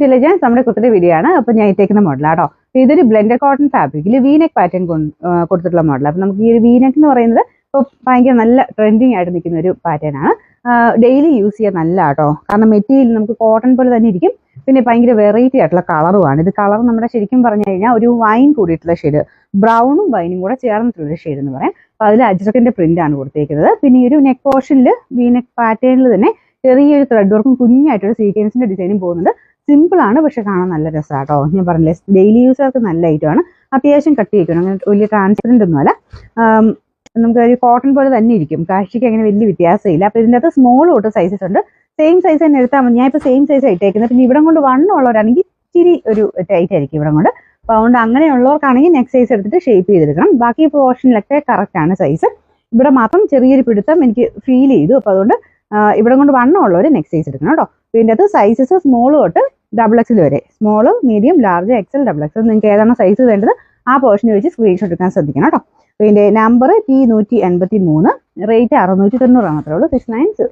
Intelligence നമ്മുടെ കുത്തിരി video ആണ്. അപ്പോൾ ഞാൻ ഇട്ടേക്കുന്ന മോഡലാട്ടോ. ഇതൊരു ബ്ലെൻഡഡ് കോട്ടൺ ഫാബ്രിക്കിൽ വീനെക്ക് പാറ്റേൺ കൊടുത്തിട്ടുള്ള മോഡൽ. അപ്പോൾ നമുക്ക് ഈ ഒരു വീനെക്ക് എന്ന് പറയുന്നത് ഇപ്പോൾ ഭയങ്കര നല്ല ട്രെൻഡിങ് ആയിട്ട് നിൽക്കുന്ന ഒരു പാറ്റേൺ ആണ്. ഡെയിലി യൂസ് ചെയ്യാൻ നല്ല കേട്ടോ, കാരണം മെറ്റീരിയൽ നമുക്ക് കോട്ടൺ പോലെ തന്നെ ഇരിക്കും. പിന്നെ ഭയങ്കര വെറൈറ്റി ആയിട്ടുള്ള കളറുമാണ്. ഇത് കളർ നമ്മുടെ ശരിക്കും പറഞ്ഞു കഴിഞ്ഞാൽ ഒരു വൈൻ കൂടിയിട്ടുള്ള ഷെയ്ഡ്, ബ്രൗണും വൈനും കൂടെ ചേർന്നിട്ടുള്ള ഷെയ്ഡ് എന്ന് പറയാം. അപ്പോൾ അതിൽ അജ്രക്കിന്റെ പ്രിന്റ് ആണ് കൊടുത്തേക്കുന്നത്. പിന്നെ ഈ ഒരു നെക്ക് പോർഷനിൽ വീനെക്ക് പാറ്റേണിൽ തന്നെ ചെറിയൊരു ത്രെഡ് വർക്കും കുഞ്ഞായിട്ടൊരു സീക്വൻസിന്റെ ഡിസൈനും പോകുന്നുണ്ട്. സിമ്പിൾ ആണ്, പക്ഷെ കാണാൻ നല്ല രസമാട്ടോ. ഞാൻ പറഞ്ഞില്ലേ, ഡെയിലി യൂസർക്ക് നല്ല ഐറ്റമാണ്. അത്യാവശ്യം കട്ട് ചെയ്തിട്ടുണ്ട്, അങ്ങനെ വലിയ ട്രാൻസ്പെറന്റ് ഒന്നുമല്ല. നമുക്ക് ഒരു കോട്ടൺ പോലെ തന്നെ ഇരിക്കും. കാഴ്ചയ്ക്ക് അങ്ങനെ വലിയ വ്യത്യാസമില്ല. അപ്പോൾ ഇതിൻ്റെ അകത്ത് സ്മോൾ തൊട്ട് സൈസസ് ഉണ്ട്. സെയിം സൈസ് തന്നെ എടുത്താൽ മതി. ഞാൻ ഇപ്പോൾ സെയിം സൈസ് ഇട്ടേക്കുന്നത്. പിന്നെ ഇവിടെ കൊണ്ട് വണ്ണമുള്ളവരാണെങ്കിൽ ഇച്ചിരി ഒരു ടൈറ്റ് ആയിരിക്കും ഇവിടെ കൊണ്ട്. അപ്പോൾ അതുകൊണ്ട് അങ്ങനെയുള്ളവർക്കാണെങ്കിൽ നെക്സ്റ്റ് സൈസ് എടുത്തിട്ട് ഷേപ്പ് ചെയ്തെടുക്കണം. ബാക്കി പോർഷനിലൊക്കെ കറക്റ്റ് ആണ് സൈസ്. ഇവിടെ മാത്രം ചെറിയൊരു പിടുത്തം എനിക്ക് ഫീൽ ചെയ്തു. അപ്പോൾ അതുകൊണ്ട് ഇവിടെ കൊണ്ട് വണ്ണമുള്ളവർ നെക്സ്റ്റ് സൈസ് എടുക്കണം കേട്ടോ. ഇതിൻ്റെ അകത്ത് സൈസസ് സ്മോൾ തൊട്ട് XXL വരെ, small, medium, large, XL, XXL. നിങ്ങൾക്ക് ഏതാണ് സൈസ് വേണ്ടത് ആ പോർഷന് വെച്ച് സ്ക്രീൻഷോട്ട് എടുക്കാൻ ശ്രദ്ധിക്കണം കേട്ടോ. ഇതിൻ്റെ നമ്പർ T183, റേറ്റ് 690 മാത്രമേ ഉള്ളൂ. 690.